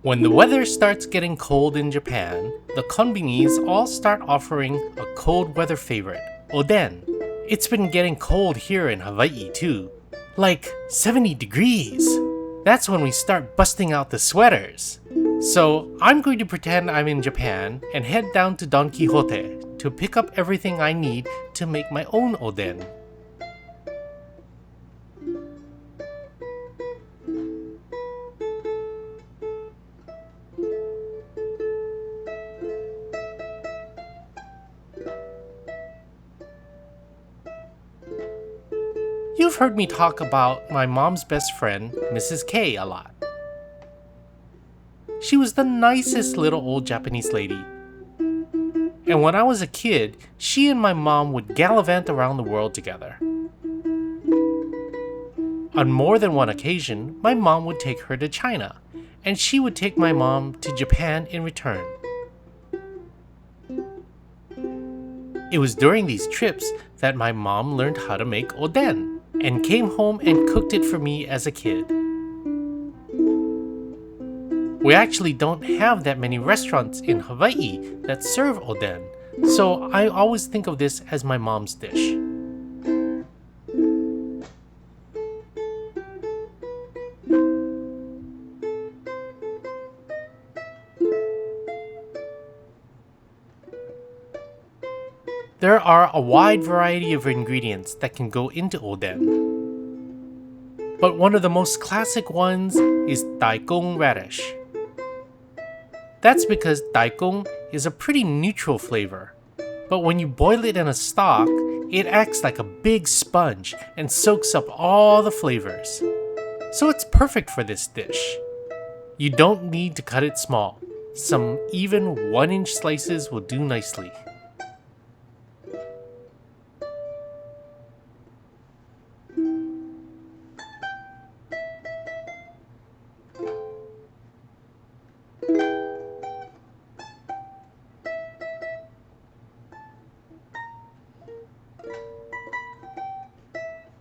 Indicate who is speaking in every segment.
Speaker 1: When the weather starts getting cold in Japan, the conbinis all start offering a cold weather favorite, Oden. It's been getting cold here in Hawaii too, like 70 degrees. That's when we start busting out the sweaters. So I'm going to pretend I'm in Japan and head down to Don Quixote to pick up everything I need to make my own Oden. You've heard me talk about my mom's best friend, Mrs. K, a lot. She was the nicest little old Japanese lady. And when I was a kid, she and my mom would gallivant around the world together. On more than one occasion, my mom would take her to China, and she would take my mom to Japan in return. It was during these trips that my mom learned how to make oden, and came home and cooked it for me as a kid. We actually don't have that many restaurants in Hawaii that serve oden, so I always think of this as my mom's dish. There are a wide variety of ingredients that can go into oden. But one of the most classic ones is Daikon radish. That's because Daikon is a pretty neutral flavor, but when you boil it in a stock, it acts like a big sponge and soaks up all the flavors. So it's perfect for this dish. You don't need to cut it small. Some even 1-inch slices will do nicely.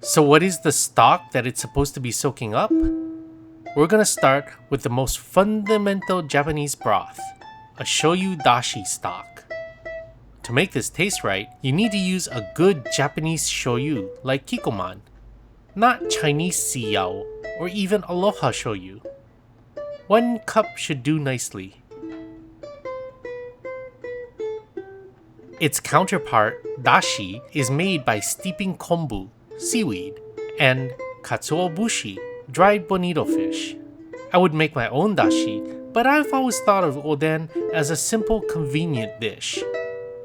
Speaker 1: So what is the stock that it's supposed to be soaking up? We're gonna start with the most fundamental Japanese broth, a Shoyu dashi stock. To make this taste right, you need to use a good Japanese shoyu like Kikkoman, not Chinese siyao or even aloha shoyu. 1 cup should do nicely. Its counterpart, dashi, is made by steeping kombu, seaweed, and katsuobushi, dried bonito fish. I would make my own dashi, but I've always thought of oden as a simple, convenient dish.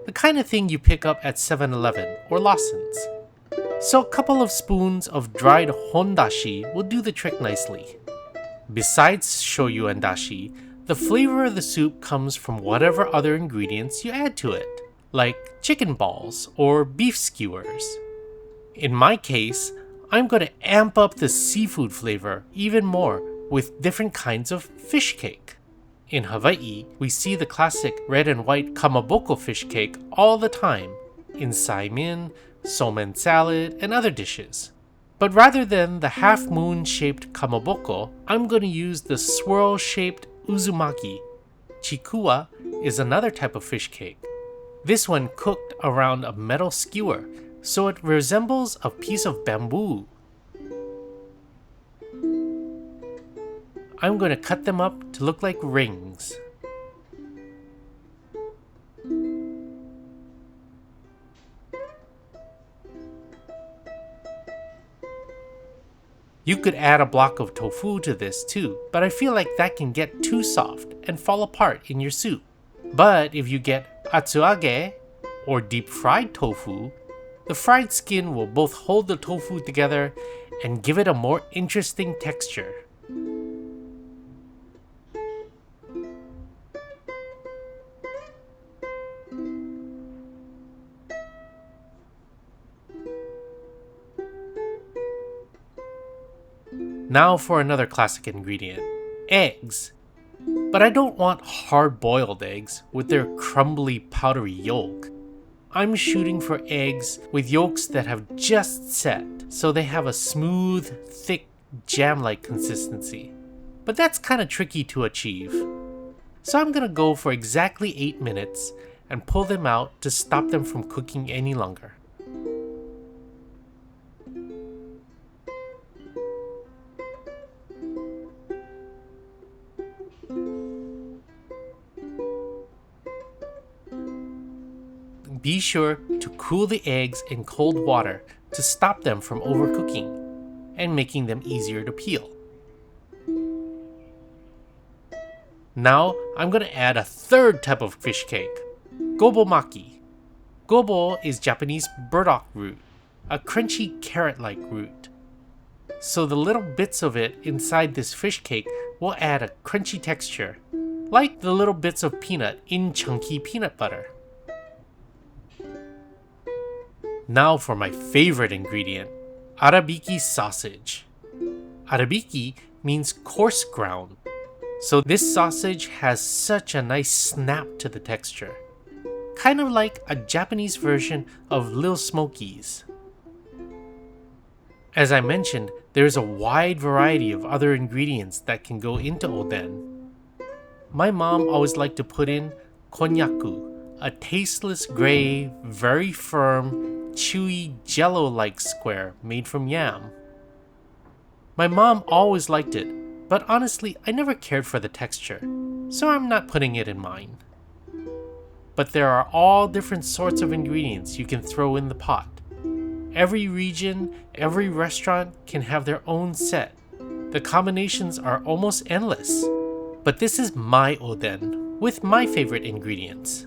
Speaker 1: The kind of thing you pick up at 7-Eleven or Lawson's. So a couple of spoons of dried HonDashi will do the trick nicely. Besides shoyu and dashi, the flavor of the soup comes from whatever other ingredients you add to it, like chicken balls or beef skewers. In my case, I'm going to amp up the seafood flavor even more with different kinds of fish cake. In Hawaii, we see the classic red and white Kamaboko fish cake all the time in saimin, somen salad, and other dishes. But rather than the half-moon shaped Kamaboko, I'm going to use the swirl-shaped Uzumaki. Chikuwa is another type of fish cake. This one cooked around a metal skewer, so it resembles a piece of bamboo. I'm going to cut them up to look like rings. You could add a block of tofu to this too, but I feel like that can get too soft and fall apart in your soup. But if you get Atsugage or deep fried tofu, the fried skin will both hold the tofu together and give it a more interesting texture. Now for another classic ingredient, eggs. But I don't want hard-boiled eggs with their crumbly, powdery yolk. I'm shooting for eggs with yolks that have just set, so they have a smooth, thick, jam-like consistency. but that's kind of tricky to achieve. So I'm gonna go for exactly 8 minutes and pull them out to stop them from cooking any longer. Be sure to cool the eggs in cold water to stop them from overcooking and making them easier to peel. Now I'm going to add a third type of fish cake, Gobo Maki. Gobo is Japanese burdock root, a crunchy carrot-like root. So the little bits of it inside this fish cake will add a crunchy texture, like the little bits of peanut in chunky peanut butter. Now for my favorite ingredient, Arabiki sausage. Arabiki means coarse ground, so this sausage has such a nice snap to the texture, kind of like a Japanese version of Lil Smokies. As I mentioned, there's a wide variety of other ingredients that can go into oden. My mom always liked to put in konnyaku, a tasteless gray, very firm, chewy jello-like square made from yam. My mom always liked it, but honestly I never cared for the texture, so I'm not putting it in mine. But there are all different sorts of ingredients you can throw in the pot. Every region, every restaurant can have their own set. The combinations are almost endless. But this is my oden, with my favorite ingredients.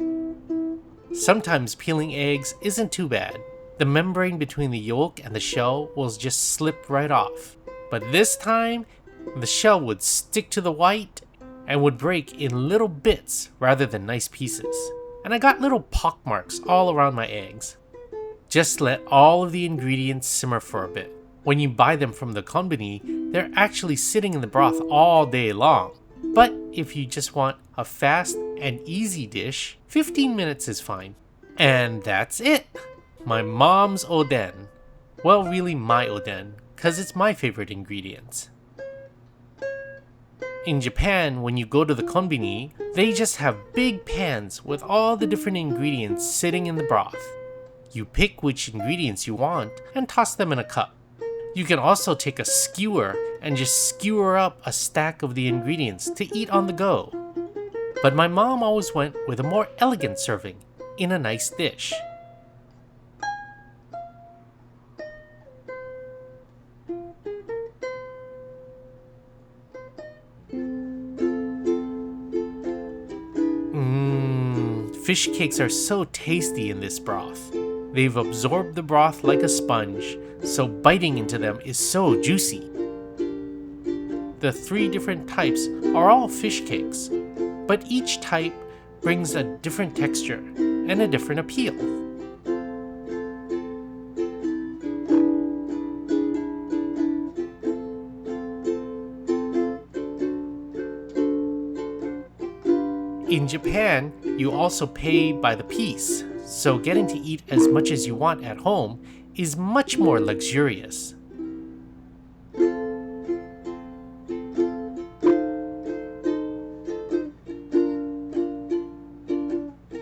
Speaker 1: Sometimes peeling eggs isn't too bad. The membrane between the yolk and the shell will just slip right off. But this time, the shell would stick to the white and would break in little bits rather than nice pieces. And I got little pock marks all around my eggs. Just let all of the ingredients simmer for a bit. When you buy them from the conbini, they're actually sitting in the broth all day long. But if you just want a fast and easy dish, 15 minutes is fine. And that's it! My mom's oden. Well, really my oden, cause it's my favorite ingredients. In Japan, when you go to the conbini, they just have big pans with all the different ingredients sitting in the broth. You pick which ingredients you want and toss them in a cup. You can also take a skewer and just skewer up a stack of the ingredients to eat on the go. But my mom always went with a more elegant serving in a nice dish. Fish cakes are so tasty in this broth. They've absorbed the broth like a sponge, so biting into them is so juicy. The 3 different types are all fish cakes, but each type brings a different texture and a different appeal. In Japan, you also pay by the piece, so getting to eat as much as you want at home is much more luxurious.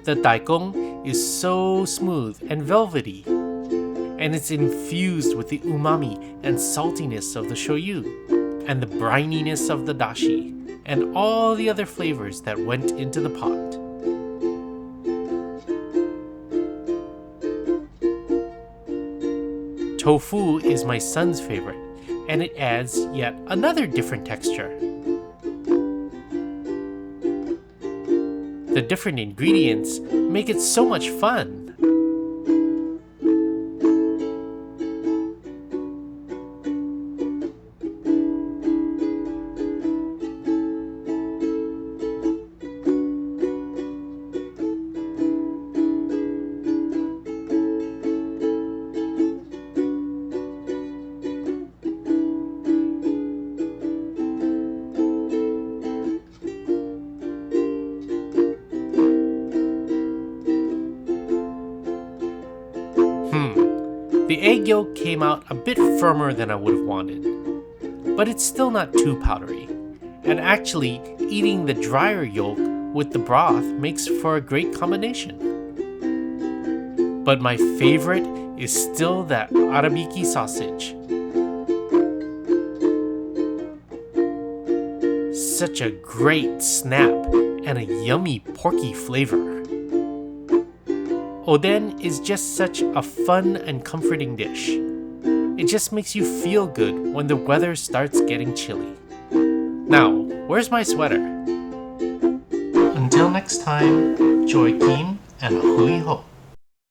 Speaker 1: The Daikon is so smooth and velvety, and it's infused with the umami and saltiness of the shoyu, and the brininess of the dashi, and all the other flavors that went into the pot. Tofu is my son's favorite, and it adds yet another different texture. The different ingredients make it so much fun. The egg yolk came out a bit firmer than I would have wanted, but it's still not too powdery, and actually eating the drier yolk with the broth makes for a great combination. But my favorite is still that Arabiki sausage. Such a great snap and a yummy porky flavor. Oden is just such a fun and comforting dish. It just makes you feel good when the weather starts getting chilly. Now, where's my sweater? Until next time, Joy Kim and Hui Ho.